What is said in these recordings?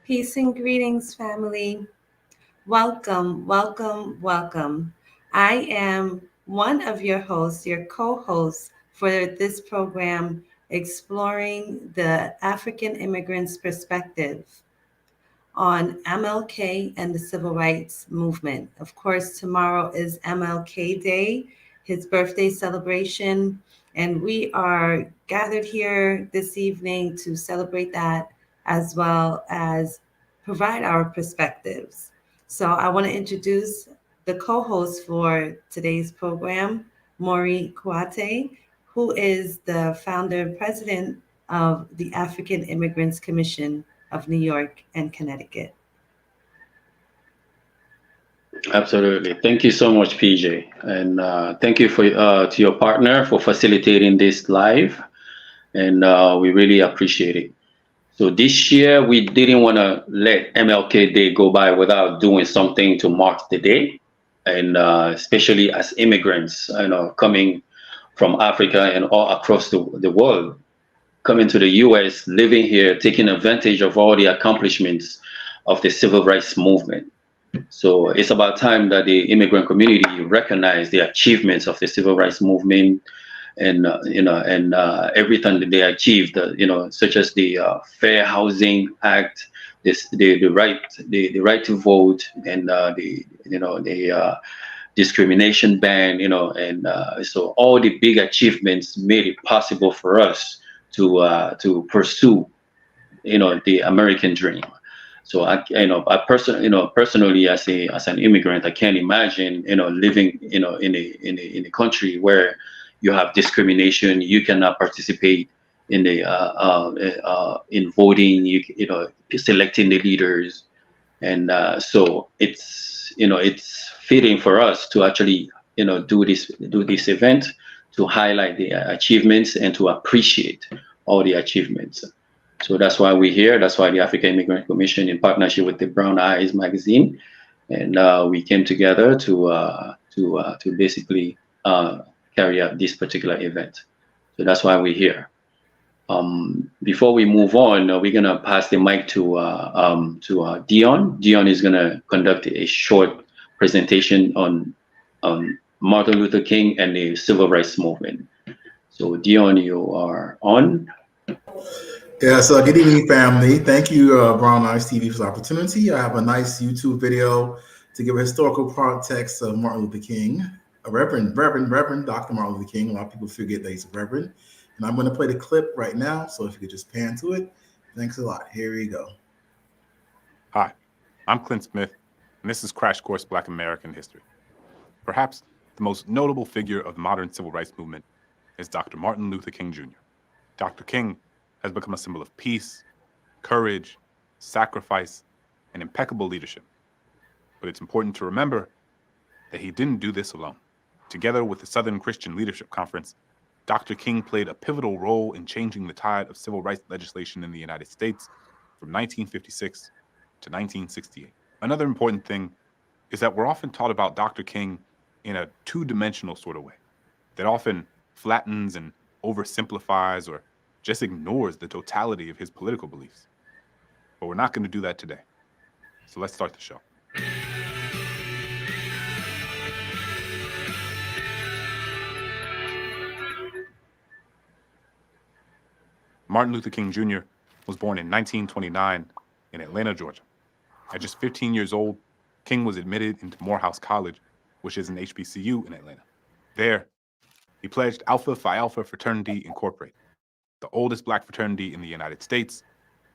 Peace and greetings, family. Welcome, welcome, welcome. I am one of your hosts, your co host for this program, exploring the African immigrant's perspective on MLK and the civil rights movement. Of course, tomorrow is MLK Day, his birthday celebration, and we are gathered here this evening to celebrate that as well as provide our perspectives. So, I want to introduce the co host for today's program, Maury Kouate, who is the founder and president of the African Immigrants Commission of New York and Connecticut. Absolutely. Thank you so much, PJ. And thank you for to your partner for facilitating this live. And we really appreciate it. So this year, we didn't want to let MLK Day go by without doing something to mark the day. And especially as immigrants, coming from Africa and all across the world, coming to the US, living here, taking advantage of all the accomplishments of the civil rights movement. So it's about time that the immigrant community recognize the achievements of the civil rights movement, and everything that they achieved, such as the Fair Housing Act, the right to vote, and the discrimination ban, and so all the big achievements made it possible for us to pursue, the American dream. So personally, as an immigrant, I can't imagine, living, in a country where you have discrimination. You cannot participate in the in voting. Selecting the leaders, and so it's fitting for us to actually, do this event to highlight the achievements and to appreciate all the achievements. So that's why we're here. That's why the African Immigrant Commission, in partnership with the Brown Eyes magazine, and we came together to basically carry out this particular event. So that's why we're here. Before we move on, we're gonna pass the mic to Dion. Dion is gonna conduct a short presentation on Martin Luther King and the civil rights movement. So Dion, you are on. Yeah, so good evening, family. Thank you, Brown Eyes TV, for the opportunity. I have a nice YouTube video to give a historical context of Martin Luther King, a Reverend Dr. Martin Luther King. A lot of people forget that he's a Reverend. And I'm going to play the clip right now, so if you could just pan to it. Thanks a lot. Here we go. Hi, I'm Clint Smith, and this is Crash Course Black American History. Perhaps the most notable figure of the modern civil rights movement is Dr. Martin Luther King Jr. Dr. King has become a symbol of peace, courage, sacrifice, and impeccable leadership. But it's important to remember that he didn't do this alone. Together with the Southern Christian Leadership Conference, Dr. King played a pivotal role in changing the tide of civil rights legislation in the United States from 1956 to 1968. Another important thing is that we're often taught about Dr. King in a two-dimensional sort of way that often flattens and oversimplifies or just ignores the totality of his political beliefs. But we're not going to do that today. So let's start the show. Martin Luther King Jr. was born in 1929 in Atlanta, Georgia. At just 15 years old, King was admitted into Morehouse College, which is an HBCU in Atlanta. There, he pledged Alpha Phi Alpha Fraternity Incorporated, the oldest Black fraternity in the United States,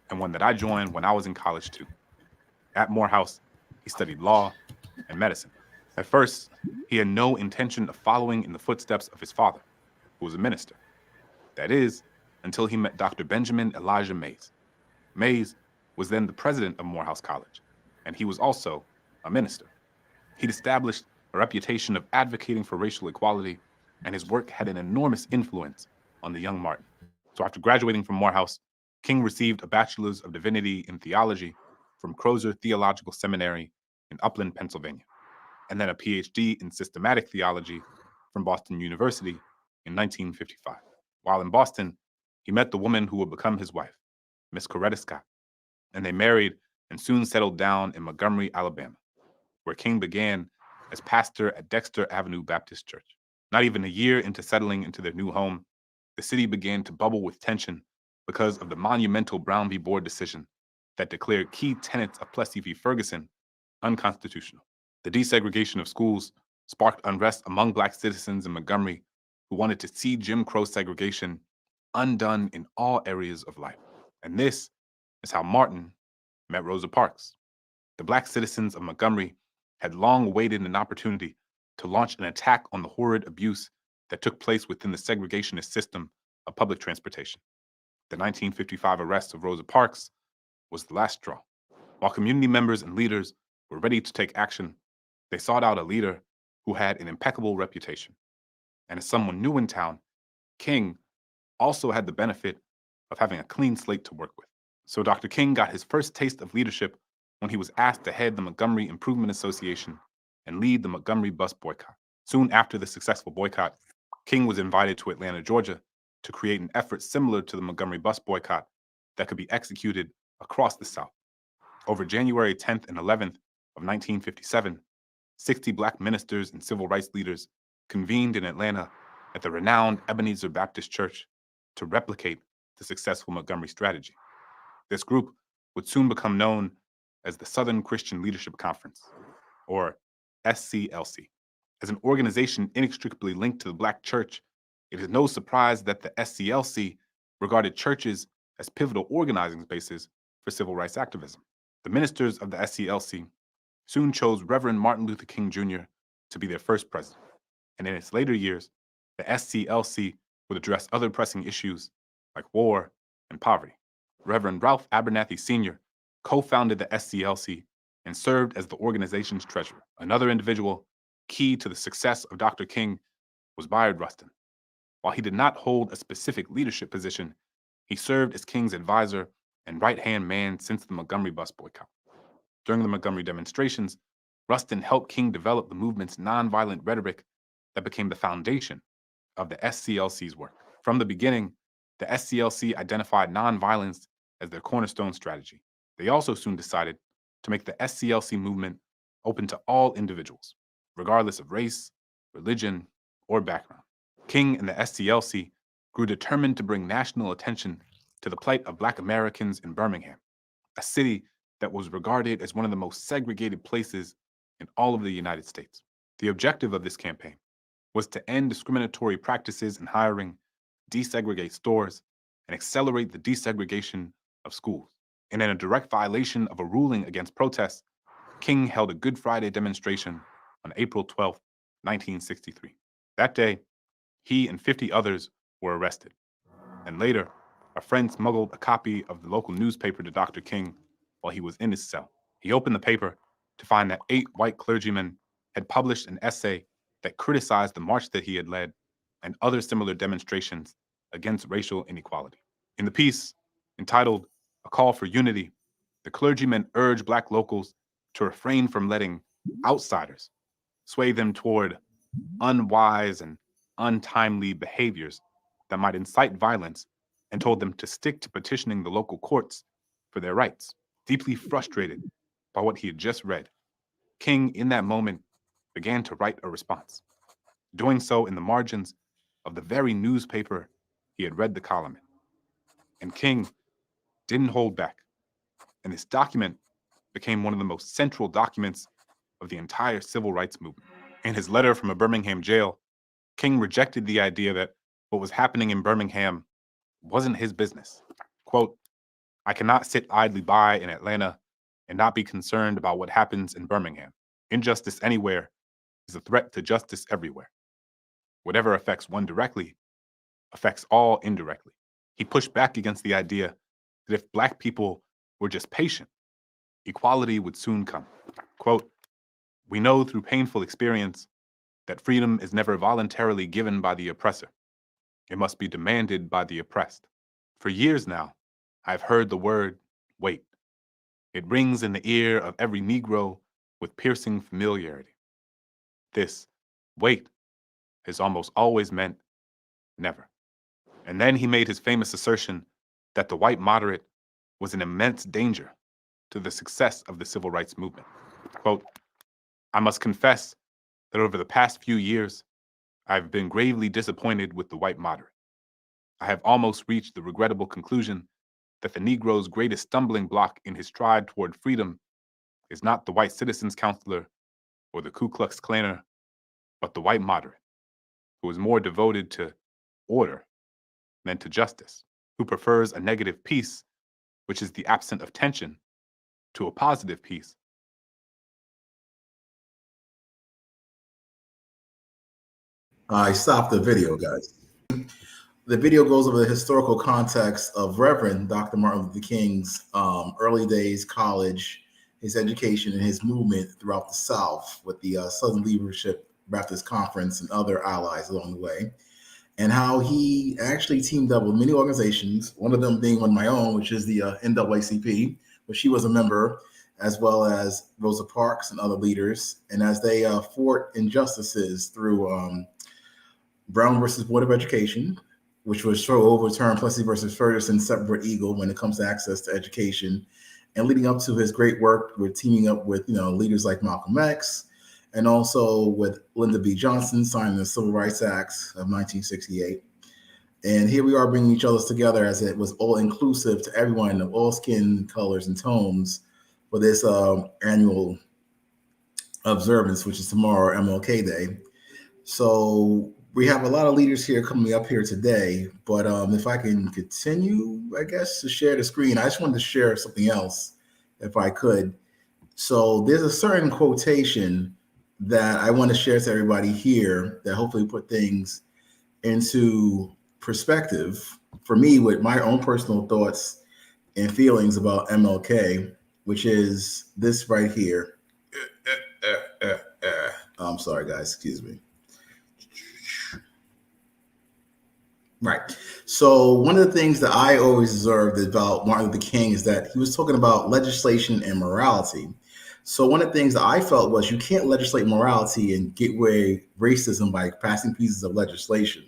and one that I joined when I was in college too. At Morehouse, he studied law and medicine. At first, he had no intention of following in the footsteps of his father, who was a minister. That is, until he met Dr. Benjamin Elijah Mays. Mays was then the president of Morehouse College, and he was also a minister. He'd established a reputation of advocating for racial equality, and his work had an enormous influence on the young Martin. So after graduating from Morehouse, King received a Bachelor's of Divinity in Theology from Crozer Theological Seminary in Upland, Pennsylvania, and then a PhD in Systematic Theology from Boston University in 1955. While in Boston, he met the woman who would become his wife, Miss Coretta Scott, and they married and soon settled down in Montgomery, Alabama, where King began as pastor at Dexter Avenue Baptist Church. Not even a year into settling into their new home, the city began to bubble with tension because of the monumental Brown v. Board decision that declared key tenets of Plessy v. Ferguson unconstitutional. The desegregation of schools sparked unrest among Black citizens in Montgomery who wanted to see Jim Crow segregation undone in all areas of life. And this is how Martin met Rosa Parks. The Black citizens of Montgomery had long awaited an opportunity to launch an attack on the horrid abuse that took place within the segregationist system of public transportation. The 1955 arrest of Rosa Parks was the last straw. While community members and leaders were ready to take action, they sought out a leader who had an impeccable reputation. And as someone new in town, King also had the benefit of having a clean slate to work with. So Dr. King got his first taste of leadership when he was asked to head the Montgomery Improvement Association and lead the Montgomery bus boycott. Soon after the successful boycott, King was invited to Atlanta, Georgia, to create an effort similar to the Montgomery bus boycott that could be executed across the South. Over January 10th and 11th of 1957, 60 Black ministers and civil rights leaders convened in Atlanta at the renowned Ebenezer Baptist Church to replicate the successful Montgomery strategy. This group would soon become known as the Southern Christian Leadership Conference, or SCLC. As an organization inextricably linked to the Black church, it is no surprise that the SCLC regarded churches as pivotal organizing spaces for civil rights activism. The ministers of the SCLC soon chose Reverend Martin Luther King Jr. to be their first president, and in its later years, the SCLC would address other pressing issues like war and poverty. Reverend Ralph Abernathy Sr. co-founded the SCLC and served as the organization's treasurer. Another individual key to the success of Dr. King was Bayard Rustin. While he did not hold a specific leadership position, he served as King's advisor and right-hand man since the Montgomery bus boycott. During the Montgomery demonstrations, Rustin helped King develop the movement's nonviolent rhetoric that became the foundation of the SCLC's work. From the beginning, the SCLC identified nonviolence as their cornerstone strategy. They also soon decided to make the SCLC movement open to all individuals, regardless of race, religion, or background. King and the SCLC grew determined to bring national attention to the plight of Black Americans in Birmingham, a city that was regarded as one of the most segregated places in all of the United States. The objective of this campaign was to end discriminatory practices in hiring, desegregate stores, and accelerate the desegregation of schools. And in a direct violation of a ruling against protests, King held a Good Friday demonstration on April 12, 1963. That day, he and 50 others were arrested. And later, a friend smuggled a copy of the local newspaper to Dr. King while he was in his cell. He opened the paper to find that 8 white clergymen had published an essay that criticized the march that he had led and other similar demonstrations against racial inequality. In the piece, entitled "A Call for Unity," the clergymen urged Black locals to refrain from letting outsiders sway them toward unwise and untimely behaviors that might incite violence, and told them to stick to petitioning the local courts for their rights. Deeply frustrated by what he had just read, King, in that moment, began to write a response, doing so in the margins of the very newspaper he had read the column in. And King didn't hold back, and this document became one of the most central documents of the entire civil rights movement. In his letter from a Birmingham jail, King rejected the idea that what was happening in Birmingham wasn't his business. Quote, "I cannot sit idly by in Atlanta and not be concerned about what happens in Birmingham. Injustice anywhere is a threat to justice everywhere. Whatever affects one directly affects all indirectly." He pushed back against the idea that if Black people were just patient, equality would soon come. Quote, "We know through painful experience that freedom is never voluntarily given by the oppressor. It must be demanded by the oppressed. For years now, I've heard the word wait. It rings in the ear of every Negro with piercing familiarity. This wait has almost always meant never." And then he made his famous assertion that the white moderate was in immense danger to the success of the civil rights movement. Quote, "I must confess that over the past few years, I've been gravely disappointed with the white moderate. I have almost reached the regrettable conclusion that the Negro's greatest stumbling block in his stride toward freedom is not the white citizens' counselor or the Ku Klux Klaner, but the white moderate, who is more devoted to order than to justice, who prefers a negative peace, which is the absence of tension, to a positive peace." I stopped the video, guys. The video goes over the historical context of Reverend Dr. Martin Luther King's early days, college, his education, and his movement throughout the South with the Southern Leadership Baptist Conference and other allies along the way, and how he actually teamed up with many organizations, one of them being one of my own, which is the NAACP, which he was a member, as well as Rosa Parks and other leaders. And as they fought injustices through Brown versus Board of Education, which was so overturned, Plessy versus Ferguson, separate eagle when it comes to access to education, and leading up to his great work with teaming up with leaders like Malcolm X, and also with Lyndon B. Johnson signing the Civil Rights Acts of 1968. And here we are bringing each other together as it was all inclusive to everyone of all skin colors and tones for this annual observance, which is tomorrow, MLK Day. So we have a lot of leaders here coming up here today, but if I can continue, I guess, to share the screen, I just wanted to share something else, if I could. So there's a certain quotation that I want to share to everybody here that hopefully put things into perspective for me with my own personal thoughts and feelings about MLK, which is this right here. I'm sorry, guys, excuse me. Right. So one of the things that I always observed about Martin Luther King is that he was talking about legislation and morality. So one of the things that I felt was you can't legislate morality and get away racism by passing pieces of legislation.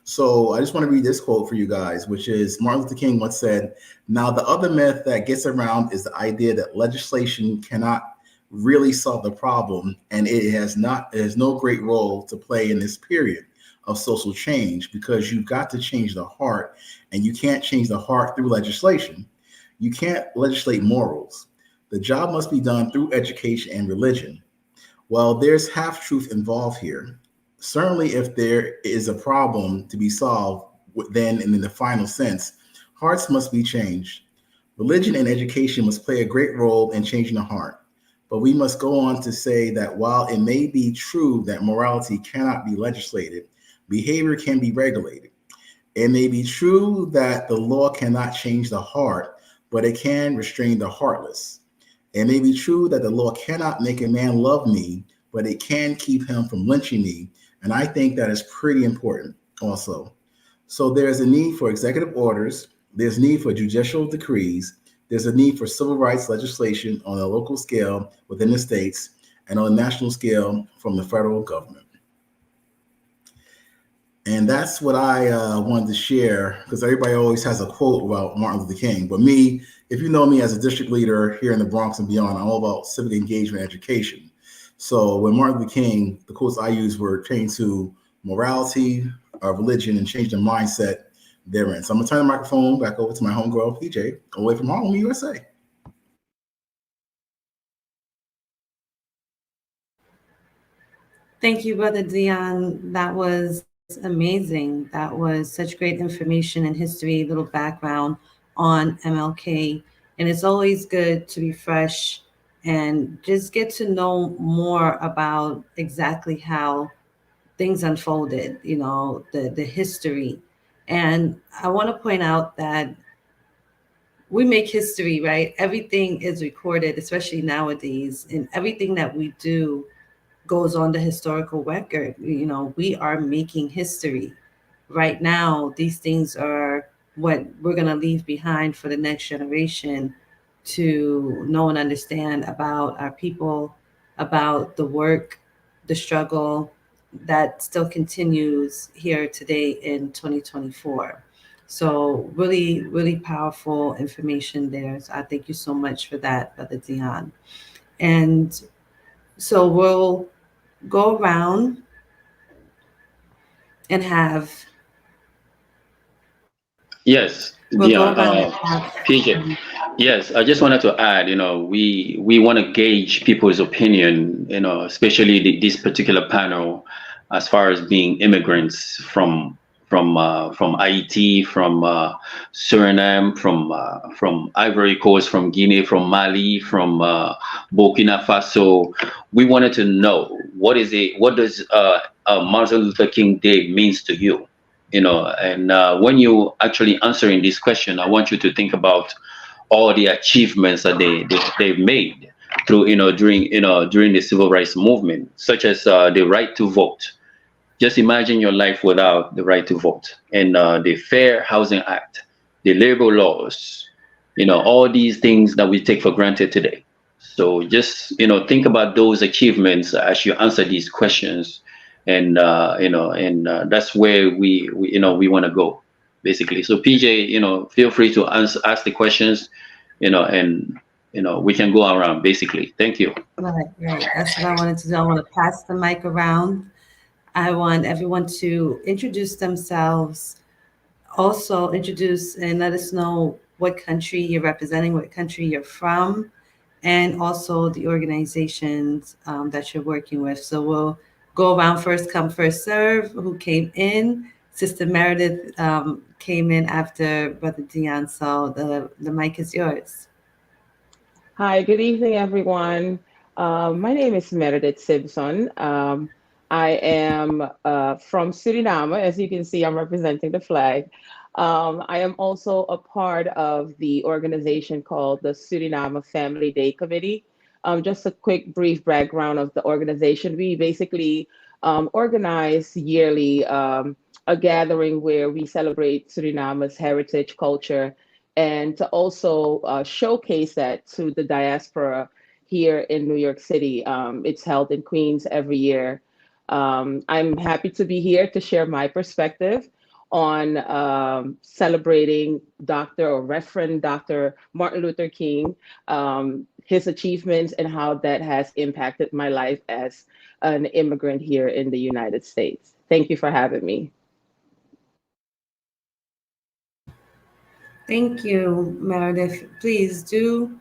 So I just want to read this quote for you guys, which is Martin Luther King once said, "Now the other myth that gets around is the idea that legislation cannot really solve the problem, and it has no great role to play in this period of social change, because you've got to change the heart, and you can't change the heart through legislation. You can't legislate morals. The job must be done through education and religion." Well, there's half truth involved here. Certainly, if there is a problem to be solved, then in the final sense, hearts must be changed. Religion and education must play a great role in changing the heart. But we must go on to say that while it may be true that morality cannot be legislated, behavior can be regulated. It may be true that the law cannot change the heart, but it can restrain the heartless. It may be true that the law cannot make a man love me, but it can keep him from lynching me. And I think that is pretty important also. So there's a need for executive orders. There's need for judicial decrees. There's a need for civil rights legislation on a local scale within the states and on a national scale from the federal government. And that's what I wanted to share, because everybody always has a quote about Martin Luther King. But me, if you know me as a district leader here in the Bronx and beyond, I'm all about civic engagement education. So when Martin Luther King, the quotes I used were pertaining to morality, religion, and change the mindset therein. So I'm going to turn the microphone back over to my homegirl, PJ, away from Harlem, USA. Thank you, Brother Dion. That was amazing. That was such great information and history, little background on MLK. And it's always good to be fresh and just get to know more about exactly how things unfolded, the history. And I want to point out that we make history, right? Everything is recorded, especially nowadays, and everything that we do goes on the historical record. We are making history right now. These things are what we're going to leave behind for the next generation to know and understand about our people, about the work, the struggle that still continues here today in 2024. So really, really powerful information there. So I thank you so much for that, Brother Dion. And so we'll go around and have Yes, we'll go Dion, around and have PJ. Yes, I just wanted to add, we want to gauge people's opinion, especially this particular panel, as far as being immigrants from Haiti, from Suriname, from Ivory Coast, from Guinea, from Mali, from Burkina Faso. We wanted to know what does Martin Luther King Day means to you? And when you actually answering this question, I want you to think about all the achievements that they've made through during the civil rights movement, such as the right to vote. Just imagine your life without the right to vote, and the Fair Housing Act, the labor laws, all these things that we take for granted today. So just think about those achievements as you answer these questions, and that's where we want to go, basically. So PJ, feel free to ask the questions, and we can go around, basically. Thank you. right, right. That's what I wanted to do. I want to pass the mic around. I want everyone to introduce themselves, also introduce and let us know what country you're representing, what country you're from, and also the organizations that you're working with. So we'll go around first come, first serve. Who came in? Sister Meredith came in after Brother Dion, so the mic is yours. Hi, good evening, everyone. My name is Meredith Simpson. I am from Suriname. As you can see, I'm representing the flag. I am also a part of the organization called the Suriname Family Day Committee. Just a quick, brief background of the organization. We basically organize yearly a gathering where we celebrate Suriname's heritage, culture, and to also showcase that to the diaspora here in New York City. It's held in Queens every year. I'm happy to be here to share my perspective on celebrating Dr. or Reverend Dr. Martin Luther King, his achievements, and how that has impacted my life as an immigrant here in the United States. Thank you for having me. Thank you, Meredith. Please do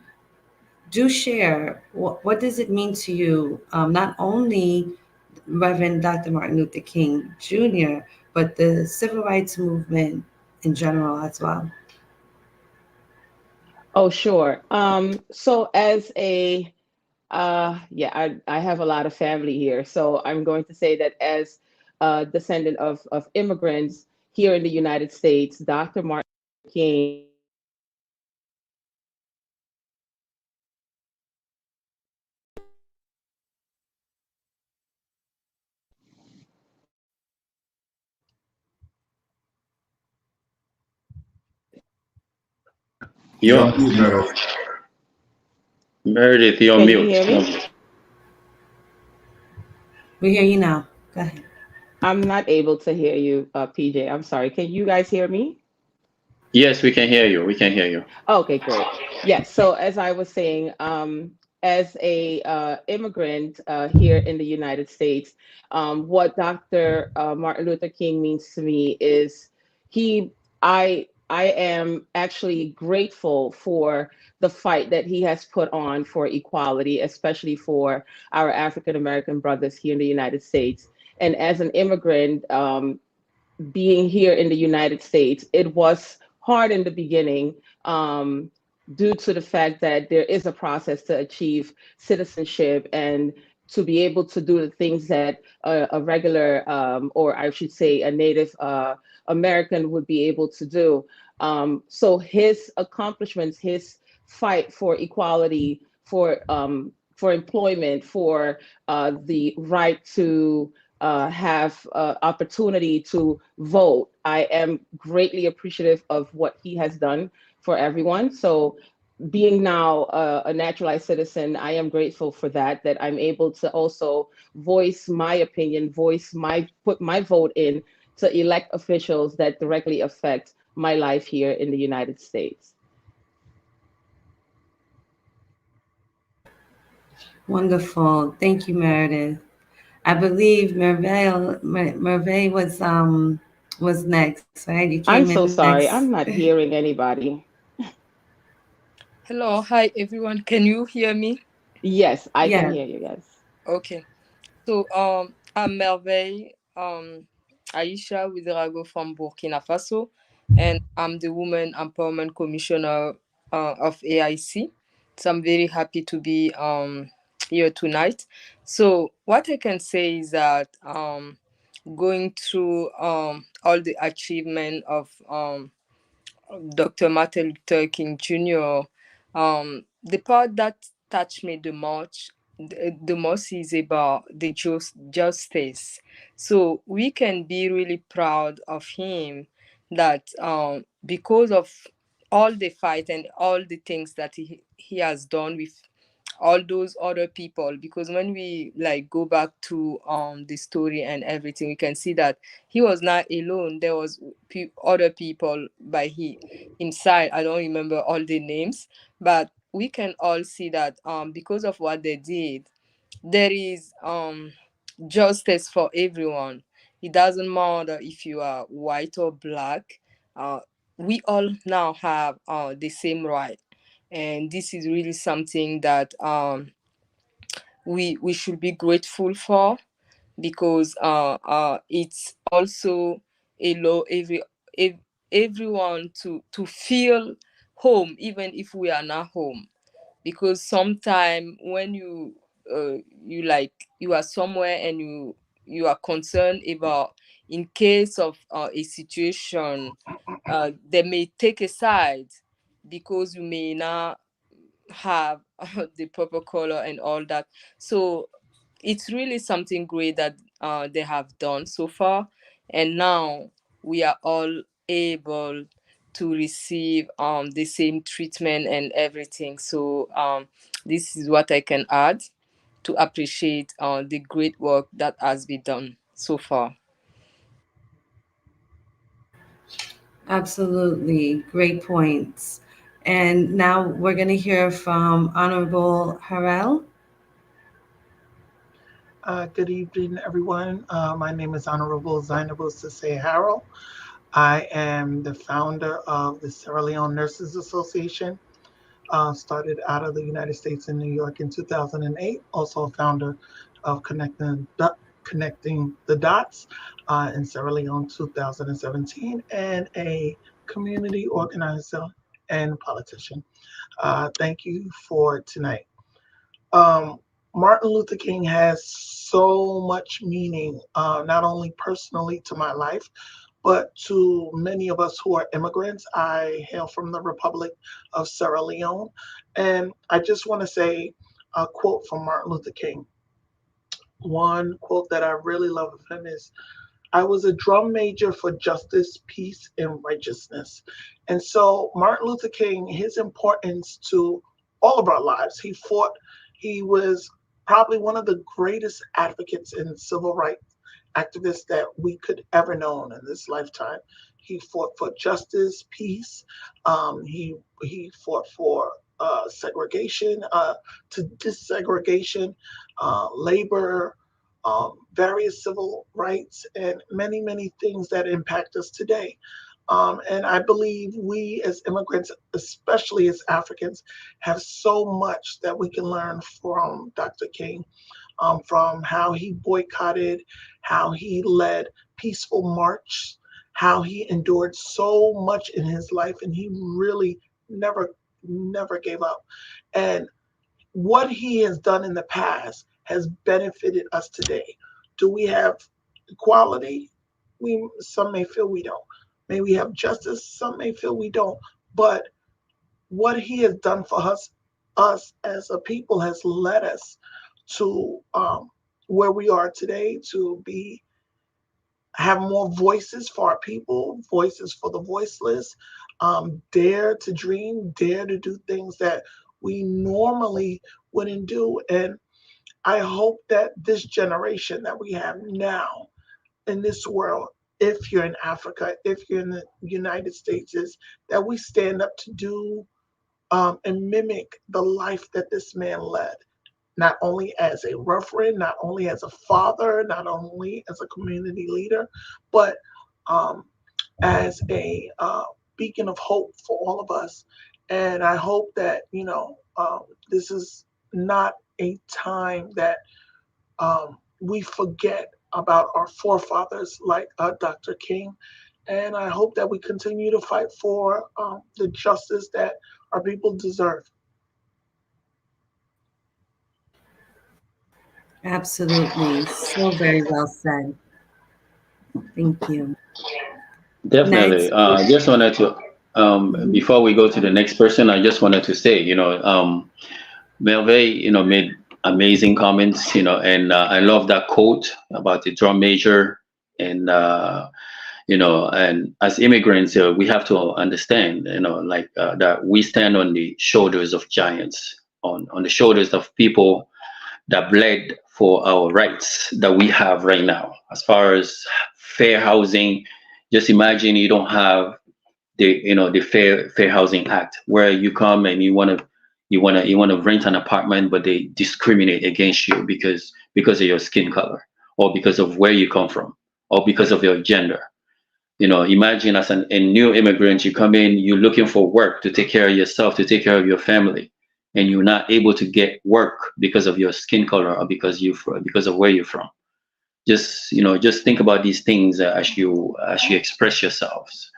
share what does it mean to you, not only Reverend Dr. Martin Luther King Jr., but the civil rights movement in general as well. Oh, sure. So as a yeah, I have a lot of family here. So I'm going to say that as a descendant of immigrants here in the United States, Dr. Martin Luther King You're You're on mute, Meredith. Meredith, you're can you mute. hear me? We hear you now. Go ahead. I'm not able to hear you, PJ. I'm sorry. Can you guys hear me? Yes, we can hear you. We can hear you. Okay, great. Yes. So as I was saying, as a immigrant here in the United States, what Dr. Martin Luther King means to me is he, I am actually grateful for the fight that he has put on for equality, especially for our African American brothers here in the United States. And as an immigrant, being here in the United States, it was hard in the beginning, due to the fact that there is a process to achieve citizenship and to be able to do the things that a regular, or I should say, a Native American would be able to do. So his accomplishments, his fight for equality, for employment, for the right to have opportunity to vote. I am greatly appreciative of what he has done for everyone. So being now a naturalized citizen, I am grateful for that, that I'm able to also voice my opinion, put my vote in to elect officials that directly affect my life here in the United States. Wonderful. Thank you, Meredith. I believe Merveille was next, right? You came I'm in so next. sorry. I'm not hearing anybody. Hello, hi everyone. Can you hear me? Yes, I can Yeah. hear you. Yes. Okay. So I'm Merveille Aisha Ouedraogo from Burkina Faso, and I'm the Women Empowerment Commissioner of AIC. So I'm very happy to be here tonight. So what I can say is that going through all the achievement of Dr. Martin Luther King Jr. The part that touched me the most is about the justice. So we can be really proud of him that because of all the fight and all the things that he has done with all those other people, because when we like go back to the story and everything, we can see that he was not alone. There was other people by himself. I don't remember all the names, but we can all see that because of what they did, there is justice for everyone. It doesn't matter if you are white or black. uh, we all now have the same right, and this is really something that we should be grateful for, because it's also allow everyone to feel home even if we are not home. Because sometime when you like you are somewhere and you are concerned about, in case of a situation, they may take a side because you may not have the proper color and all that. So it's really something great that they have done so far, and now we are all able to receive the same treatment and everything. So this is what I can add to appreciate the great work that has been done so far. Absolutely. Great points. And now we're going to hear from Honorable Harrell. Good evening, everyone. My name is Honorable Zainabou Sase Harrell. I am the founder of the Sierra Leone Nurses Association. Started out of the United States in New York in 2008. Also a founder of Connecting the Dots in Sierra Leone 2017, and a community organizer and politician. Thank you for tonight. Um, Martin Luther King has so much meaning, not only personally to my life, but to many of us who are immigrants. I hail from the Republic of Sierra Leone. And I just want to say a quote from Martin Luther King. One quote that I really love of him is, I was a drum major for justice, peace, and righteousness. And so, Martin Luther King, his importance to all of our lives, he was probably one of the greatest advocates and civil rights activists that we could ever know in this lifetime. He fought for justice, peace. He fought for segregation, to desegregation, labor, various civil rights, and many, many things that impact us today. And I believe we as immigrants, especially as Africans, have so much that we can learn from Dr. King, from how he boycotted, how he led peaceful march, how he endured so much in his life, and he really never gave up. And what he has done in the past has benefited us today. Do we have equality? Some may feel we don't. May we have justice? Some may feel we don't. But what he has done for us as a people has led us to where we are today, to be have more voices for our people, voices for the voiceless, dare to dream, dare to do things that we normally wouldn't do. And I hope that this generation that we have now in this world if you're in Africa, if you're in the United States, is that we stand up to do and mimic the life that this man led, not only as a reverend, not only as a father, not only as a community leader, but um, as a beacon of hope for all of us. And I hope that, this is not a time that we forget about our forefathers like Dr. King. And I hope that we continue to fight for the justice that our people deserve. Absolutely. So very well said. Thank you. Definitely. Next. Just wanted to, Mhm. before we go to the next person, I just wanted to say, Melve, made amazing comments, and I love that quote about the drum major. And, and as immigrants, we have to understand, that we stand on the shoulders of giants, on the shoulders of people that bled for our rights that we have right now. As far as fair housing, just imagine you don't have the Fair Housing Act, where you come and you want to rent an apartment, but they discriminate against you because of your skin color, or because of where you come from, or because of your gender. Imagine as a new immigrant, you come in, you're looking for work to take care of yourself, to take care of your family, and you're not able to get work because of your skin color, or because of where you're from. Just think about these things as you express yourselves.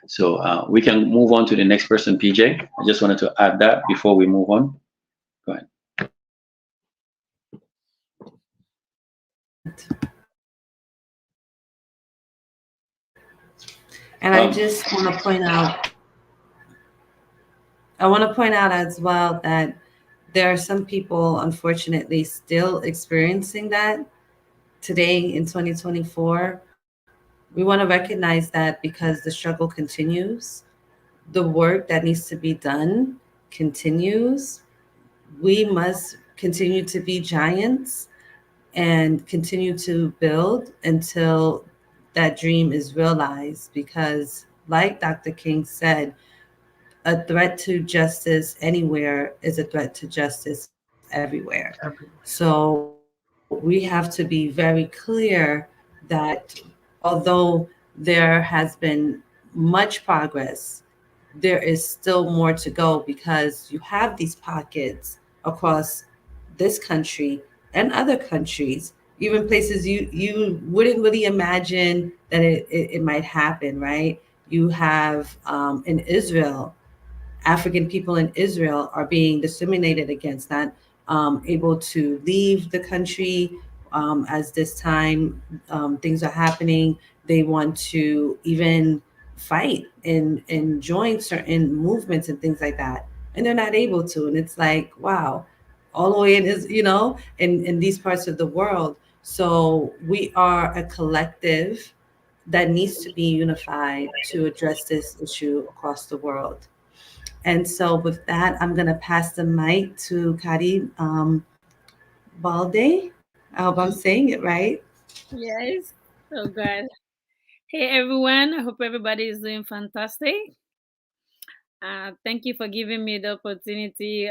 So we can move on to the next person, PJ. I just wanted to add that before we move on. Go ahead. And I Um, just want to point out, I want to point out as well that there are some people, unfortunately, still experiencing that today in 2024. We want to recognize that because the struggle continues, the work that needs to be done continues. We must continue to be giants and continue to build until that dream is realized. Because, like Dr. King said, a threat to justice anywhere is a threat to justice everywhere. So we have to be very clear that although there has been much progress, there is still more to go, because you have these pockets across this country and other countries, even places you wouldn't really imagine that it might happen, right? You have in Israel, African people in Israel are being discriminated against, not able to leave the country as this time things are happening. They want to even fight and join certain movements and things like that, and they're not able to. And it's like, wow, all the way in is in these parts of the world. So we are a collective that needs to be unified to address this issue across the world. And so, with that, I'm going to pass the mic to Kari Balde. I hope I'm saying it right. Yes. Oh God. Hey everyone. I hope everybody is doing fantastic. Thank you for giving me the opportunity.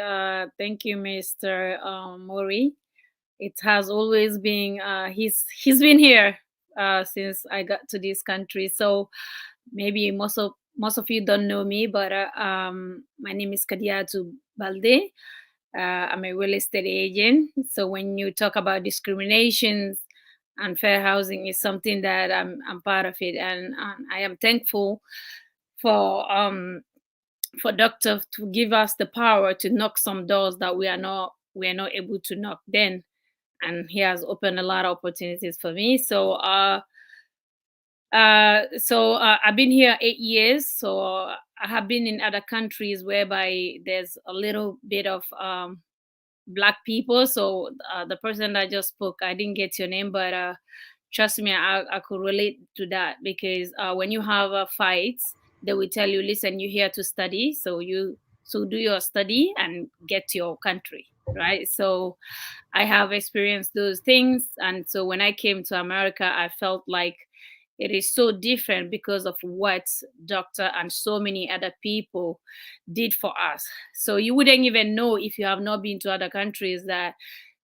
Thank you, Mr. Mori. It has always been he's been here since I got to this country. So maybe most of you don't know me, but my name is Kadiatu Balde. I'm a real estate agent. So when you talk about discriminations, and fair housing is something that I'm part of it, and I am thankful for doctor to give us the power to knock some doors that we are not able to knock then, and he has opened a lot of opportunities for me. So I've been here 8 years. So I have been in other countries whereby there's a little bit of Black people. So the person that just spoke, I didn't get your name, but trust me, I could relate to that, because when you have fights, they will tell you, listen, you're here to study, so do your study and get to your country, right? So I have experienced those things, and so when I came to America, I felt like it is so different because of what doctor and so many other people did for us. So you wouldn't even know, if you have not been to other countries, that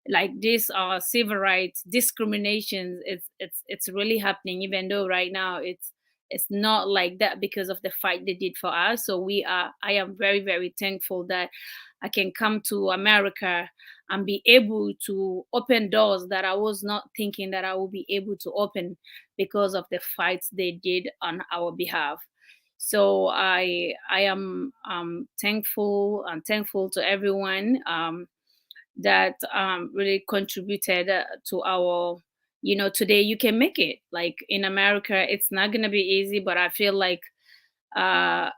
like this civil rights discrimination, it's really happening, even though right now it's not like that because of the fight they did for us. So I am very, very thankful that I can come to America and be able to open doors that I was not thinking that I would be able to open because of the fights they did on our behalf. So I am thankful. I'm thankful to everyone that really contributed to our, today you can make it. Like in America, it's not gonna be easy, but I feel like uh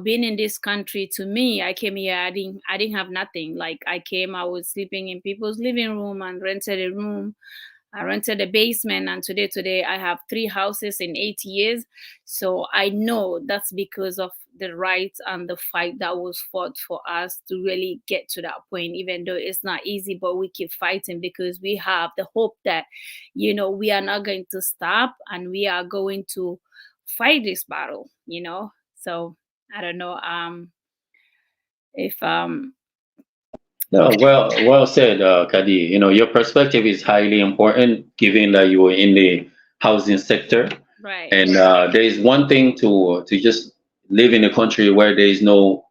being in this country, to me, I came here, I didn't have nothing. Like I came, I was sleeping in people's living room and rented a room. I rented a basement, and today I have 3 houses in 8 years. So I know that's because of the rights and the fight that was fought for us to really get to that point. Even though it's not easy, but we keep fighting because we have the hope that, we are not going to stop, and we are going to fight this battle. So I don't know if No, well said, Kadi. Your perspective is highly important, given that you were in the housing sector. right, And there is one thing to just live in a country where there is no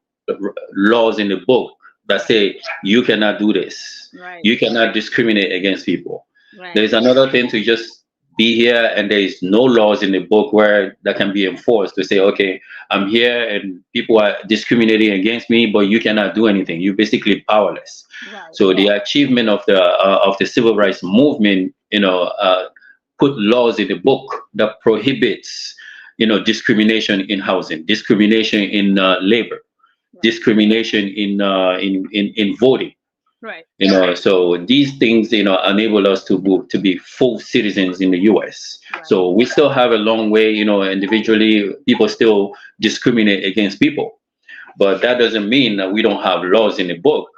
laws in the book that say you cannot do this, right, you cannot discriminate against people. right, There is another thing to just be here and there is no laws in the book where that can be enforced to say, okay, I'm here and people are discriminating against me, but you cannot do anything. You're basically powerless. right, So the achievement of the civil rights movement, put laws in the book that prohibits, discrimination in housing, discrimination in labor, discrimination in voting. right, So these things, enable us to be full citizens in the U.S. right, So we still have a long way. Individually, people still discriminate against people, but that doesn't mean that we don't have laws in the book.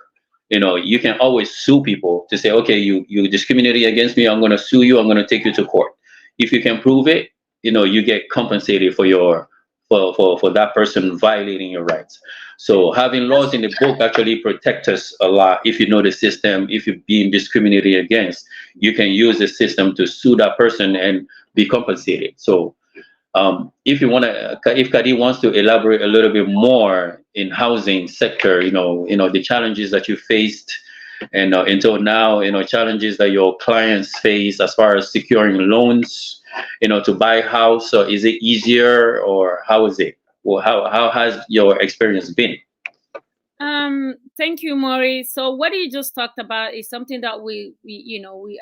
You can always sue people to say, okay, you discriminated against me, I'm going to sue you, I'm going to take you to court. If you can prove it, you get compensated for for that person violating your rights. So having laws in the book actually protect us a lot. If you know the system, if you're being discriminated against, you can use the system to sue that person and be compensated. So if Kadi wants to elaborate a little bit more in housing sector, the challenges that you faced, and until now, challenges that your clients face as far as securing loans, to buy a house. So is it easier, or how is it? Well, how has your experience been? Thank you, Maury. So what you just talked about is something that we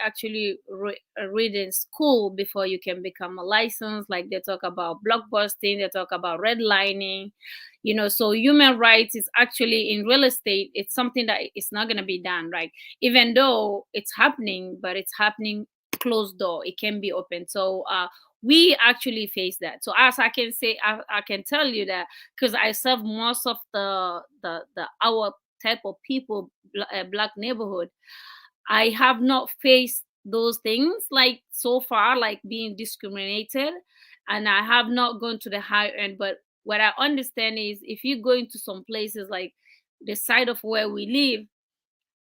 actually read in school before you can become a license. Like they talk about blockbusting, they talk about redlining. So human rights is actually in real estate. It's something that it's not going to be done, right? Even though it's happening, but it's happening closed door. It can be open. So we actually face that. So as I can say, I can tell you that because I serve most of the our type of people, black neighborhood. I have not faced those things like so far, like being discriminated, and I have not gone to the high end. But what I understand is if you go into some places like the side of where we live,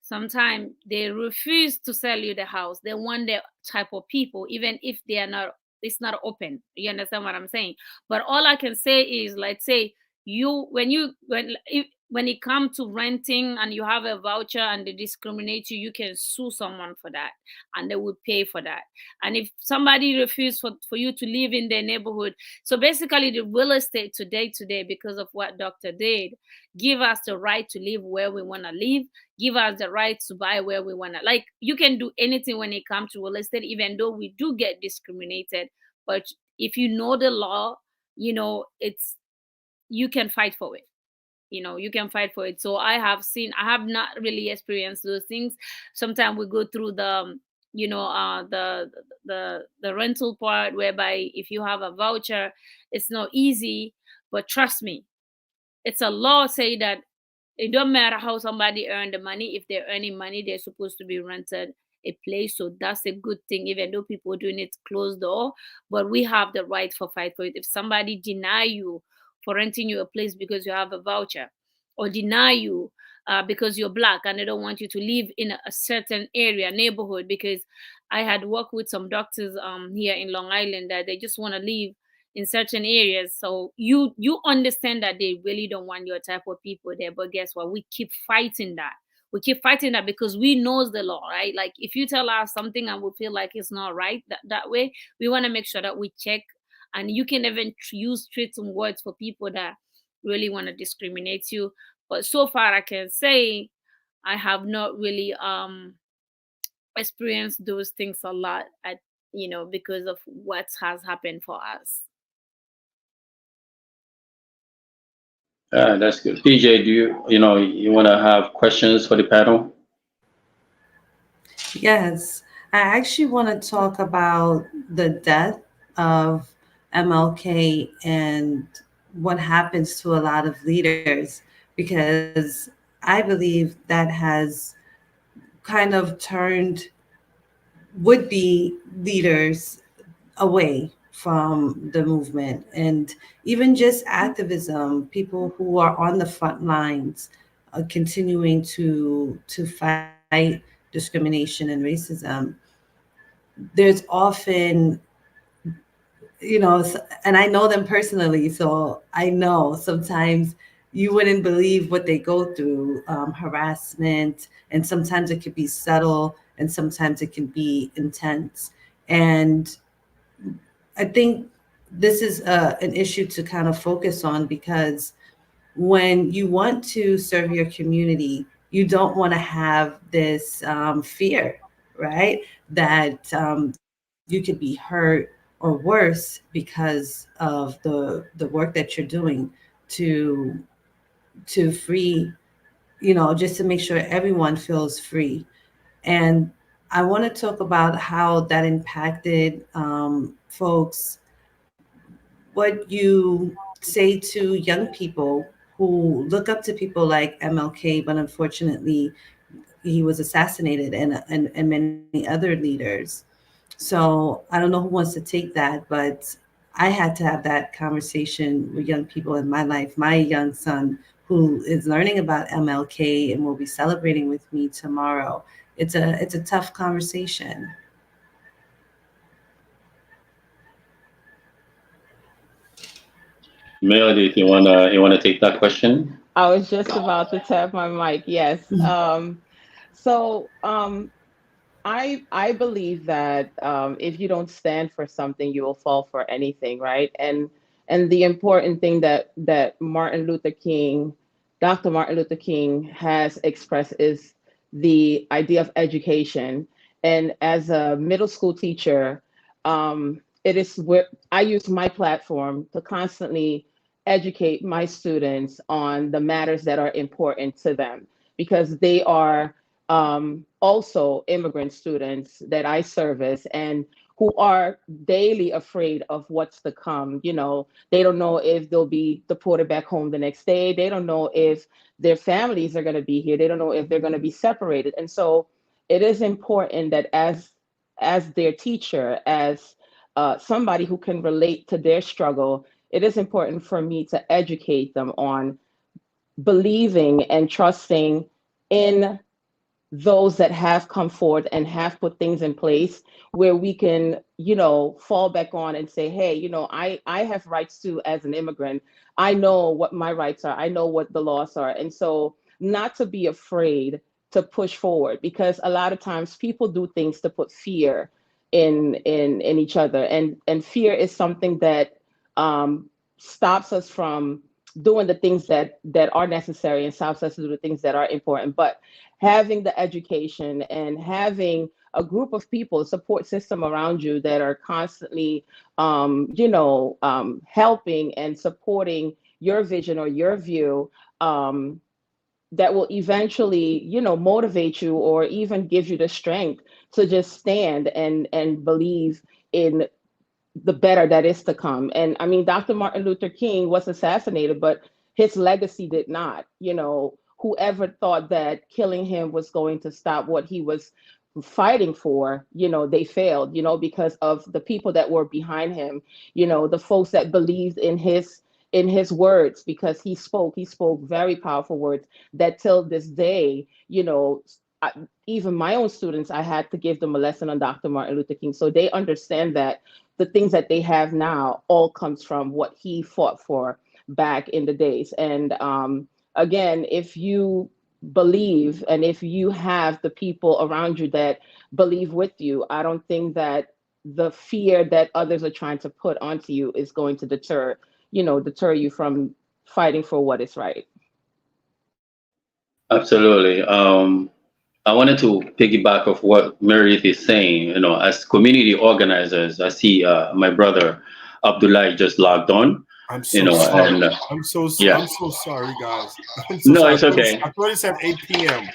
sometimes they refuse to sell you the house. They want the type of people, even if they are not, it's not open. You understand what I'm saying? But all I can say is, let's say when it comes to renting and you have a voucher and they discriminate you, you can sue someone for that and they will pay for that. And if somebody refuses for you to live in their neighborhood, so basically the real estate today, because of what doctor did, give us the right to live where we want to live, give us the right to buy where we want to. Like you can do anything when it comes to real estate, even though we do get discriminated. But if you know the law, you can fight for it. You can fight for it. So I have not really experienced those things. Sometimes we go through the the rental part, whereby if you have a voucher, it's not easy. But trust me, it's a law say that it don't matter how somebody earned the money. If they're earning money, they're supposed to be rented a place. So that's a good thing, even though people doing it closed door, but we have the right for fight for it. If somebody deny you for renting you a place because you have a voucher, or deny you because you're black and they don't want you to live in a certain area neighborhood, because I had worked with some doctors here in Long Island that they just want to live in certain areas. So you understand that they really don't want your type of people there, but guess what, we keep fighting that. We keep fighting that because we knows the law, right? Like if you tell us something and we feel like it's not right that way, we want to make sure that we check. And you can even use certain words for people that really want to discriminate you. But so far I can say I have not really experienced those things a lot at, because of what has happened for us. That's good. PJ, do you want to have questions for the panel? Yes, I actually want to talk about the death of MLK and what happens to a lot of leaders, because I believe that has kind of turned would be leaders away from the movement, and even just activism, people who are on the front lines, continuing to fight discrimination and racism. There's often, and I know them personally, so I know sometimes you wouldn't believe what they go through, harassment, and sometimes it could be subtle, and sometimes it can be intense. And I think this is an issue to kind of focus on, because when you want to serve your community, you don't want to have this fear, right? That you could be hurt or worse because of the work that you're doing to free, just to make sure everyone feels free. And I want to talk about how that impacted folks. What you say to young people who look up to people like MLK, but unfortunately he was assassinated, and many other leaders. So I don't know who wants to take that, but I had to have that conversation with young people in my life. My young son, who is learning about MLK and will be celebrating with me tomorrow. It's a tough conversation. Melody, if you wanna take that question? I was just about to tap my mic. Yes. So I believe that if you don't stand for something, you will fall for anything, right? And the important thing that Dr. Martin Luther King has expressed is the idea of education. And as a middle school teacher, it is where I use my platform to constantly educate my students on the matters that are important to them, because they are also immigrant students that I service, and who are daily afraid of what's to come. They don't know if they'll be deported back home the next day. They don't know if their families are going to be here. They don't know if they're going to be separated. And so it is important that as their teacher, as somebody who can relate to their struggle, it is important for me to educate them on believing and trusting in those that have come forward and have put things in place where we can, fall back on and say, hey, I have rights too as an immigrant. I know what my rights are. I know what the laws are. And so not to be afraid to push forward, because a lot of times people do things to put fear in each other. And fear is something that stops us from doing the things that are necessary, and stops us to do the things that are important. But having the education and having a group of people, a support system around you that are constantly, helping and supporting your vision or your view, that will eventually, motivate you, or even give you the strength to just stand and believe in the better that is to come. And I mean, Dr. Martin Luther King was assassinated, but his legacy did not. Whoever thought that killing him was going to stop what he was fighting for, they failed, because of the people that were behind him, the folks that believed in his words, because he spoke very powerful words that till this day, I, even my own students, I had to give them a lesson on Dr. Martin Luther King, so they understand that the things that they have now all comes from what he fought for back in the days. And again, if you believe and if you have the people around you that believe with you, I don't think that the fear that others are trying to put onto you is going to deter you from fighting for what is right. Absolutely. I wanted to piggyback of what Meredith is saying. As community organizers, I see my brother Abdullah just logged on. I'm so sorry. And I'm yeah, so sorry, guys. I'm so no, sorry. it's okay. I thought it said 8 p.m.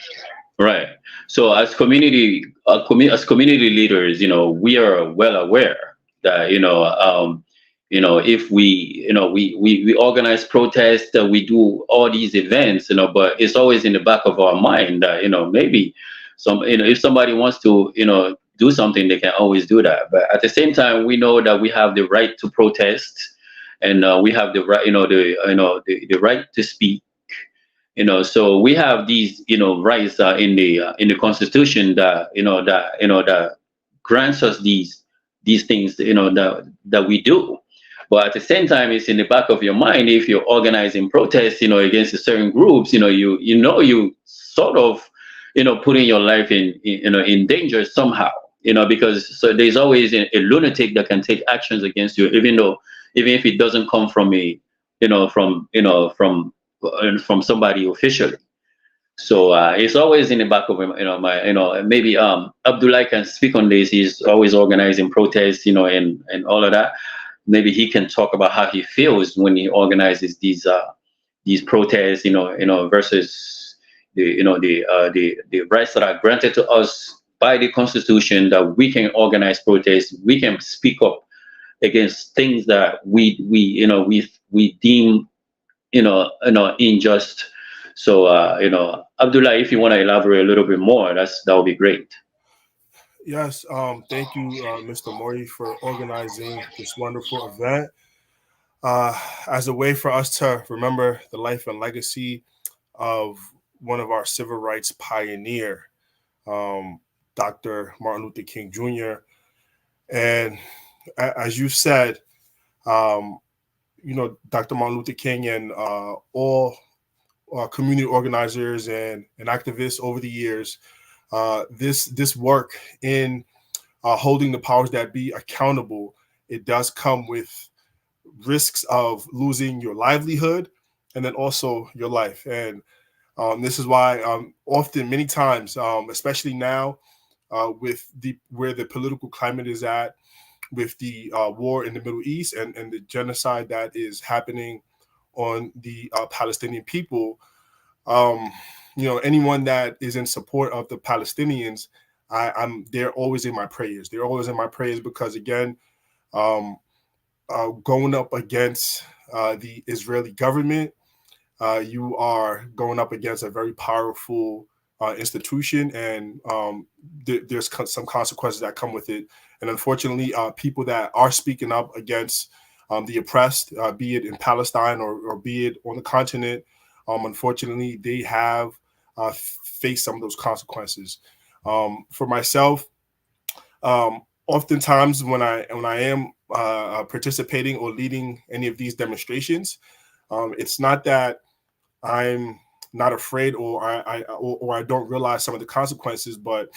Right. So as community leaders, we are well aware that if we organize protests, we do all these events, but it's always in the back of our mind that maybe if somebody wants to do something, they can always do that. But at the same time, we know that we have the right to protest, and we have the right, the right to speak. So we have these rights in the constitution that grants us these things that we do. But at the same time, it's in the back of your mind. If you're organizing protests against certain groups, you sort of putting your life in danger somehow, because so there's always a lunatic that can take actions against you, even if it doesn't come from from somebody officially. So it's always in the back of my maybe Abdullah can speak on this. He's always organizing protests, and all of that. Maybe he can talk about how he feels when he organizes these protests, versus the rights that are granted to us by the Constitution, that we can organize protests, we can speak up against things that we deem unjust. So Abdullah, if you want to elaborate a little bit more, that would be great. Yes, thank you, Mr. Mori, for organizing this wonderful event as a way for us to remember the life and legacy of one of our civil rights pioneer, Dr. Martin Luther King Jr. And as you said, Dr. Martin Luther King and all community organizers and activists over the years, this work in holding the powers that be accountable, it does come with risks of losing your livelihood and then also your life. And this is why often, many times, especially now, with where the political climate is at, with the war in the Middle East and the genocide that is happening on the Palestinian people, anyone that is in support of the Palestinians, they're always in my prayers. They're always in my prayers because, again, going up against the Israeli government, you are going up against a very powerful institution, and there's some consequences that come with it. And unfortunately, people that are speaking up against the oppressed, be it in Palestine or be it on the continent, unfortunately, they have faced some of those consequences. For myself, oftentimes when I am participating or leading any of these demonstrations, it's not that I'm not afraid or I don't realize some of the consequences, but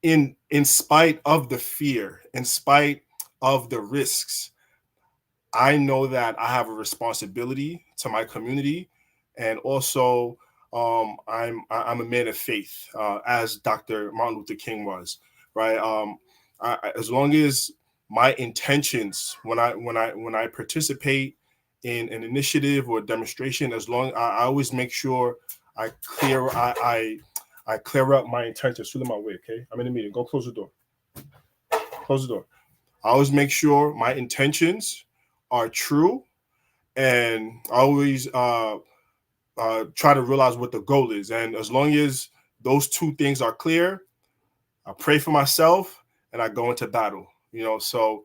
in spite of the fear, in spite of the risks, I know that I have a responsibility to my community, and also I'm a man of faith, as Dr. Martin Luther King was, right? As long as my intentions when I participate in an initiative or a demonstration, as long I always make sure I clear up my intentions. Fill in my way, okay? I'm in a meeting. Go close the door. Close the door. I always make sure my intentions are true, and I always try to realize what the goal is. And as long as those two things are clear, I pray for myself, and I go into battle. So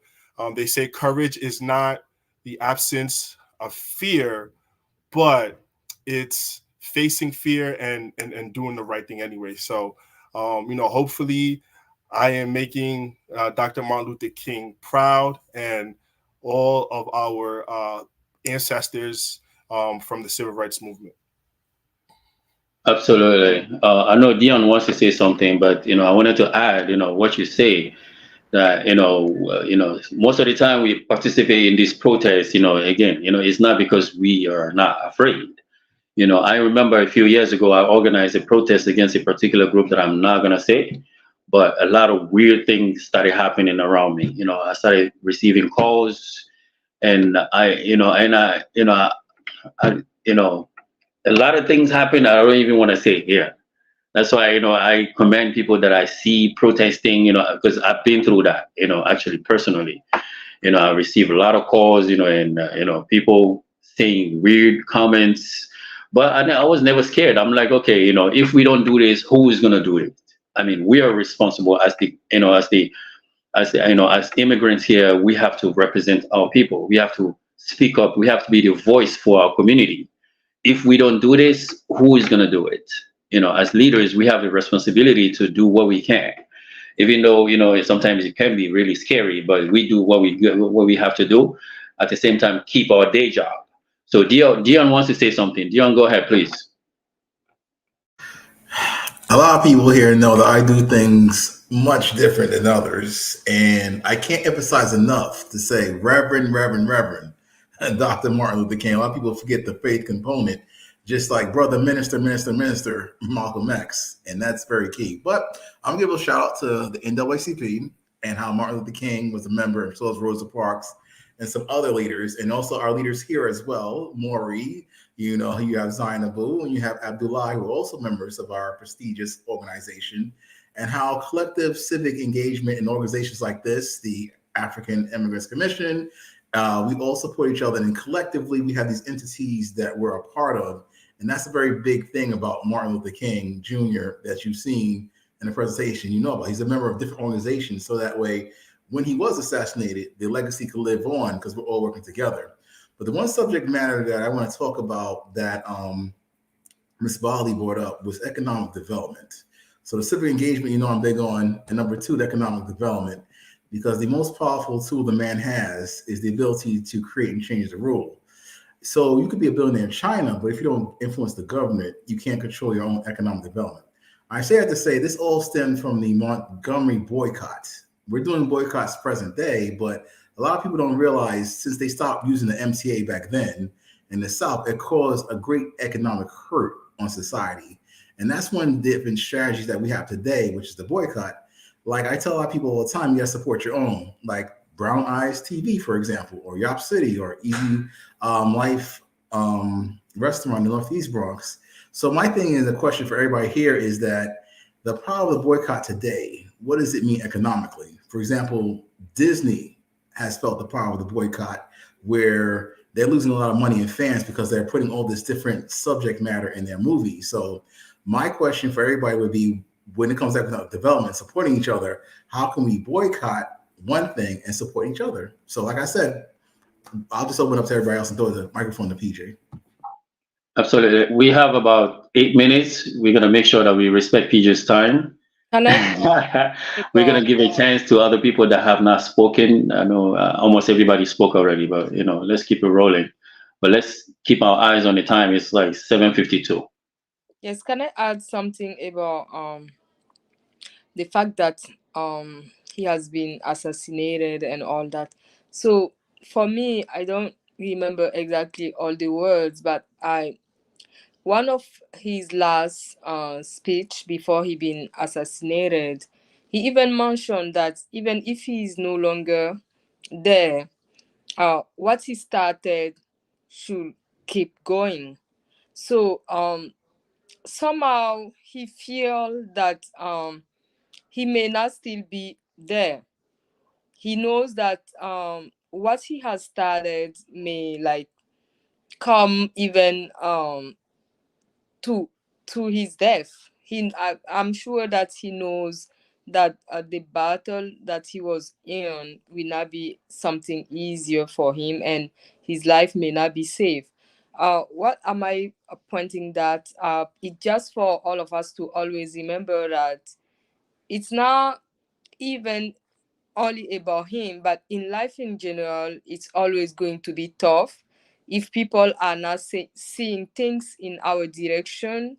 they say courage is not the absence of fear, but it's facing fear and doing the right thing anyway. So, hopefully I am making Dr. Martin Luther King proud and all of our ancestors from the civil rights movement. Absolutely. I know Dion wants to say something, but I wanted to add, what you say that most of the time we participate in these protests. Again, it's not because we are not afraid. I remember a few years ago I organized a protest against a particular group that I'm not gonna say, but a lot of weird things started happening around me. I started receiving calls, and a lot of things happen I don't even want to say here. That's why I commend people that I see protesting, because I've been through that, actually personally. I receive a lot of calls, and people saying weird comments, but I was never scared. I'm like, okay, if we don't do this, who is gonna do it? I mean, we are responsible as as immigrants here. We have to represent our people. We have to speak up. We have to be the voice for our community. If we don't do this, who is gonna do it? As leaders, we have the responsibility to do what we can, even though sometimes it can be really scary, but we do what we have to do. At the same time, keep our day job. So Dion wants to say something. Dion, go ahead, please. A lot of people here know that I do things much different than others, and I can't emphasize enough to say Reverend, and Dr. Martin Luther King. A lot of people forget the faith component, just like brother minister Malcolm X, and that's very key. But I'm gonna give a shout out to the NAACP and how Martin Luther King was a member, as well as Rosa Parks and some other leaders, and also our leaders here as well, Maury. You have Zainabu and you have Abdullah, who are also members of our prestigious organization, and how collective civic engagement in organizations like this, the African Immigrants Commission, we all support each other, and collectively we have these entities that we're a part of. And that's a very big thing about Martin Luther King Jr. that you've seen in the presentation. About he's a member of different organizations, so that way when he was assassinated, the legacy could live on because we're all working together. But the one subject matter that I want to talk about that Ms. Bali brought up was economic development. So the civic engagement, I'm big on, and number two, the economic development, because the most powerful tool the man has is the ability to create and change the rule. So you could be a billionaire in China, but if you don't influence the government, you can't control your own economic development. I say that to say this all stemmed from the Montgomery boycott. We're doing boycotts present day, but a lot of people don't realize since they stopped using the MTA back then in the South, it caused a great economic hurt on society. And that's one different strategies that we have today, which is the boycott. Like I tell a lot of people all the time, you got to support your own, like Brown Eyez TV, for example, or Yop City, or Easy Life Restaurant in the Northeast Bronx. So my thing is, a question for everybody here is that the power of the boycott today, what does it mean economically? For example, Disney has felt the power of the boycott, where they're losing a lot of money in fans because they're putting all this different subject matter in their movies. So my question for everybody would be, when it comes to economic development, supporting each other, how can we boycott one thing and support each other? So like I said, I'll just open up to everybody else and throw the microphone to PJ. Absolutely. We have about 8 minutes. We're going to make sure that we respect PJ's time. We're going to give a chance to other people that have not spoken. I know almost everybody spoke already, but let's keep it rolling. But let's keep our eyes on the time. It's like 7:52. Yes, can I add something about the fact that he has been assassinated and all that? So for me, I don't remember exactly all the words, but one of his last speech before he been assassinated, he even mentioned that even if he is no longer there, what he started should keep going. So somehow he feel that he may not still be there. He knows that what he has started may like come even to his death. I'm sure that he knows that the battle that he was in will not be something easier for him, and his life may not be safe. What am I pointing that up? It's just for all of us to always remember that it's not even only about him, but in life in general, it's always going to be tough. If people are not seeing things in our direction,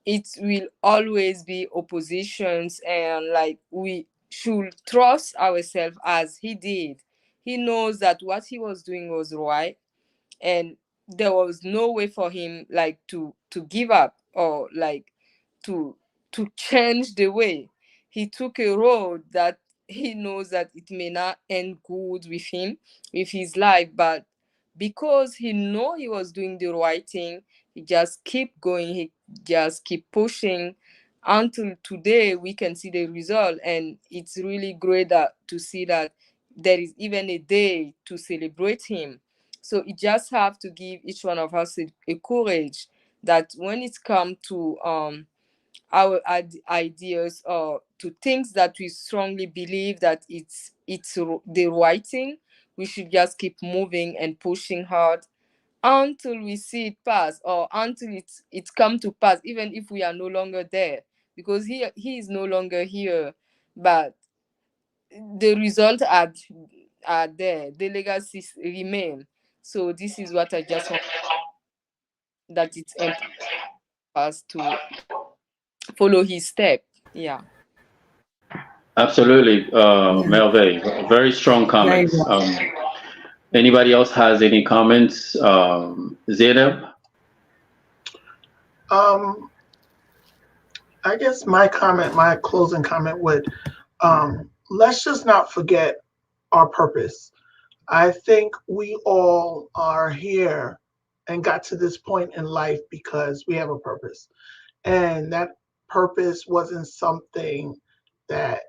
it will always be oppositions, and like we should trust ourselves as he did. He knows that what he was doing was right, and there was no way for him like to give up, or like to change the way. He took a road that he knows that it may not end good with him, with his life, but because he know he was doing the right thing, he just keep going, he just keep pushing until today we can see the result. And it's really great that to see that there is even a day to celebrate him. So it just have to give each one of us a courage that when it comes to our ideas, or to things that we strongly believe that the right thing, we should just keep moving and pushing hard until we see it pass, or until it's come to pass, even if we are no longer there, because he is no longer here, but the results are there, the legacies remain. So this is what I just want, that it's important for us to follow his step. Yeah. Absolutely, Yeah, Melve. Very strong very comments. well. Anybody else has any comments? Zainab? Um, I guess my closing comment would, let's just not forget our purpose. I think we all are here and got to this point in life because we have a purpose. And that purpose wasn't something that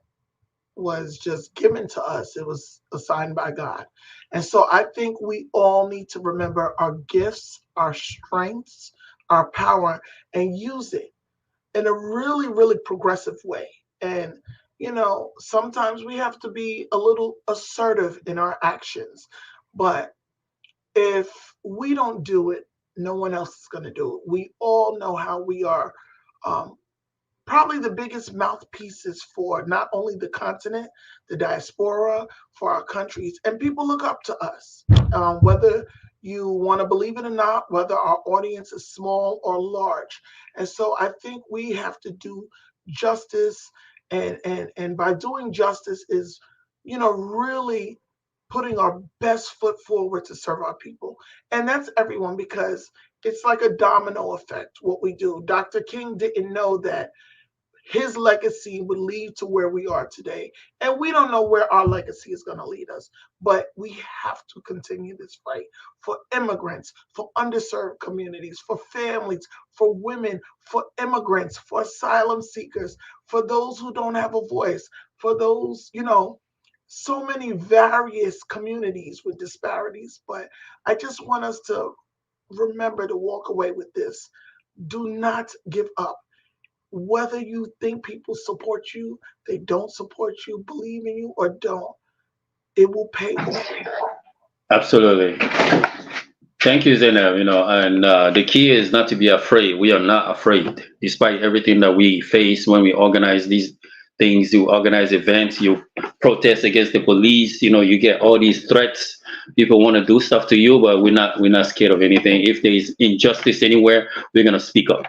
was just given to us, it was assigned by God. And so I think we all need to remember our gifts, our strengths, our power, and use it in a really, really progressive way. And, sometimes we have to be a little assertive in our actions. But if we don't do it, no one else is going to do it. We all know how we are, um, probably the biggest mouthpieces for not only the continent, the diaspora, for our countries. And people look up to us, whether you want to believe it or not, whether our audience is small or large. And so I think we have to do justice. And by doing justice is, really putting our best foot forward to serve our people. And that's everyone, because it's like a domino effect, what we do. Dr. King didn't know that his legacy would lead to where we are today. And we don't know where our legacy is going to lead us, but we have to continue this fight for immigrants, for underserved communities, for families, for women, for immigrants, for asylum seekers, for those who don't have a voice, for those, so many various communities with disparities. But I just want us to remember to walk away with this. Do not give up. Whether you think people support you, they don't support you, believe in you, or don't, it will pay off. Absolutely. Thank you, Zainab. And the key is not to be afraid. We are not afraid, despite everything that we face when we organize these things. You organize events, you protest against the police. You get all these threats. People want to do stuff to you, but we're not scared of anything. If there is injustice anywhere, we're gonna speak up.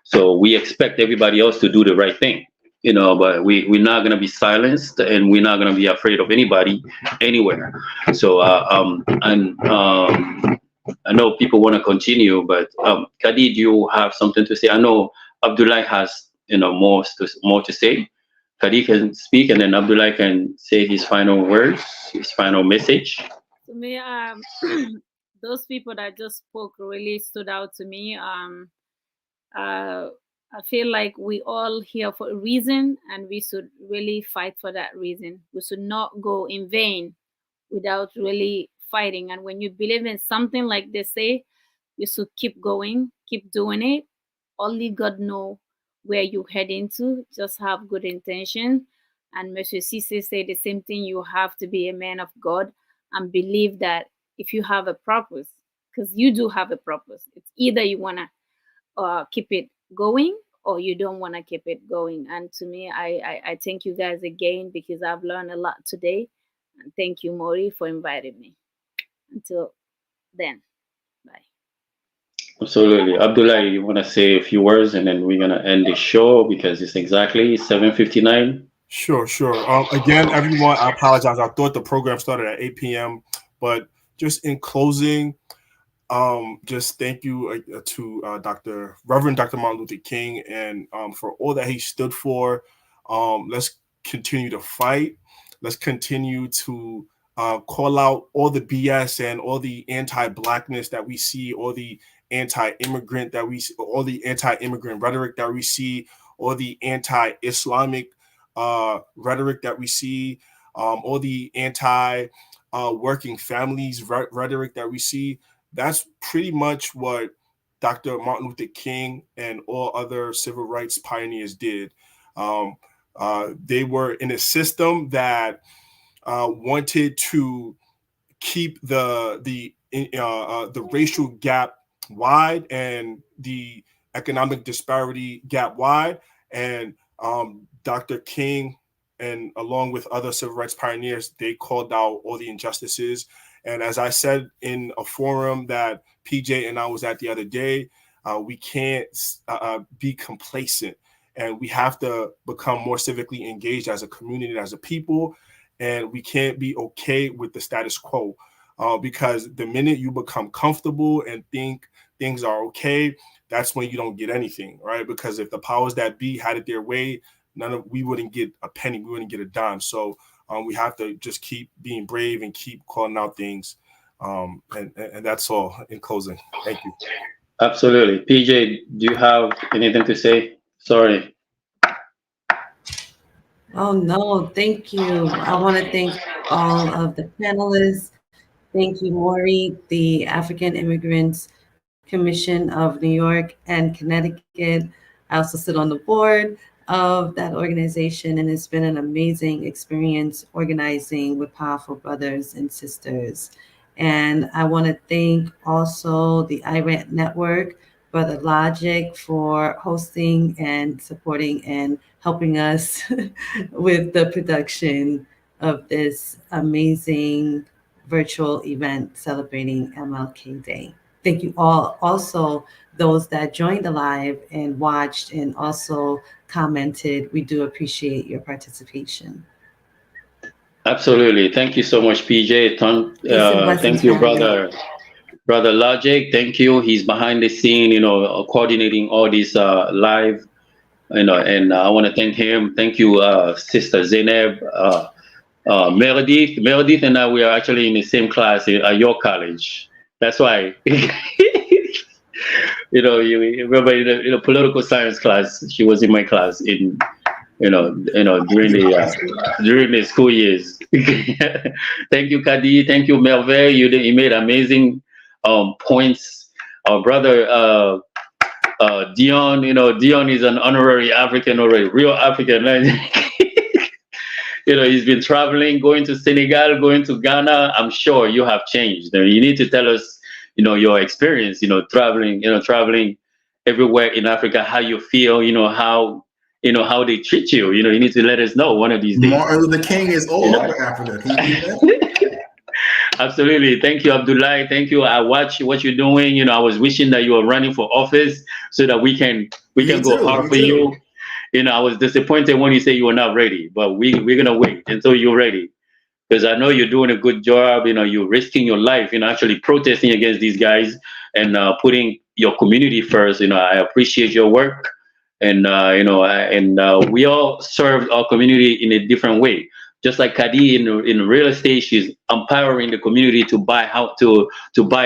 So we expect everybody else to do the right thing. But we're not gonna be silenced, and we're not gonna be afraid of anybody anywhere. So and I know people want to continue, but Kadi, do you have something to say? I know Abdullah has more to say. Kadi can speak, and then Abdullah can say his final words, his final message. To me, those people that just spoke really stood out to me. I feel like we all here for a reason, and we should really fight for that reason. We should not go in vain without really fighting. And when you believe in something, like they say, you should keep going, keep doing it. Only God know where you head into. Just have good intention. And Monsieur Cisse said the same thing. You have to be a man of God and believe that if you have a purpose, because you do have a purpose, it's either you want to keep it going or you don't want to keep it going. And to me, I thank you guys again because I've learned a lot today. And thank you, Maury, for inviting me. Until then, bye. Absolutely. Abdullah, you want to say a few words and then we're going to end the show because it's exactly 7:59. Sure, sure. Again, everyone, I apologize. I thought the program started at 8 p.m., but just in closing, just thank you to Reverend Dr. Martin Luther King and for all that he stood for. Let's continue to fight. Let's continue to call out all the BS and all the anti-Blackness that we see, all the anti-immigrant that we see, all the anti-immigrant rhetoric that we see, all the anti-Islamic rhetoric that we see, all the anti-working families rhetoric that we see. That's pretty much what Dr. Martin Luther King and all other civil rights pioneers did. They were in a system that wanted to keep the racial gap wide and the economic disparity gap wide. And Dr. King, and along with other civil rights pioneers, they called out all the injustices. And as I said in a forum that PJ and I was at the other day, we can't be complacent, and we have to become more civically engaged as a community, as a people, and we can't be okay with the status quo, because the minute you become comfortable and think things are okay, that's when you don't get anything, right? Because if the powers that be had it their way, we wouldn't get a penny, we wouldn't get a dime. So we have to just keep being brave and keep calling out things. And that's all in closing. Thank you. Absolutely. PJ, do you have anything to say? Sorry. Oh, no, thank you. I want to thank all of the panelists. Thank you, Maury, the African Immigrants Commission of New York and Connecticut. I also sit on the board of that organization, and it's been an amazing experience organizing with powerful brothers and sisters. And I want to thank also the iRant Network, Brother Logic, for hosting and supporting and helping us with the production of this amazing virtual event celebrating MLK Day. Thank you all. Also, those that joined the live and watched and also commented, we do appreciate your participation. Absolutely. Thank you so much, PJ. Thank you, brother Logic. Thank you. He's behind the scene, coordinating all these live, and I want to thank him. Thank you, Sister Zainab, Meredith and I, we are actually in the same class at your college. That's why, you remember in the political science class, she was in my class during the school years. Thank you, Kadi. Thank you, Merveille. You made amazing points. Our brother Dion, Dion is an honorary African already, real African. He's been traveling, going to Senegal, going to Ghana. I'm sure you have changed. You need to tell us, your experience, traveling everywhere in Africa, how you feel, how they treat you. You need to let us know one of these days. Martin Luther King is all over Africa. Can you do that? Absolutely. Thank you, Abdullah. Thank you. I watch what you're doing. I was wishing that you were running for office so that we can go hard for you. I was disappointed when you said you were not ready, but we're gonna wait until you're ready, because I know you're doing a good job. You're risking your life, actually protesting against these guys and putting your community first. I appreciate your work, and we all serve our community in a different way. Just like Kadi in real estate, she's empowering the community to buy a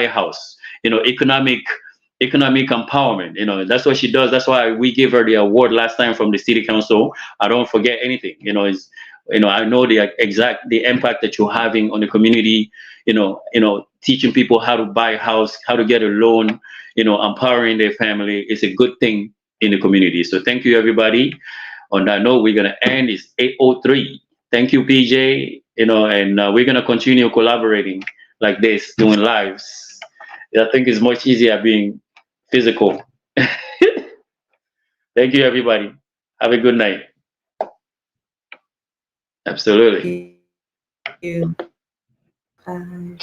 house. Economic empowerment. That's what she does. That's why we gave her the award last time from the city council. I don't forget anything. I know the impact that you're having on the community. Teaching people how to buy a house, how to get a loan. Empowering their family is a good thing in the community. So thank you, everybody. On that note, we're gonna end. It's 8:03. Thank you, PJ. You know, and we're gonna continue collaborating like this, doing lives. I think it's much easier being physical. Thank you, everybody. Have a good night. Absolutely. Thank you. Bye.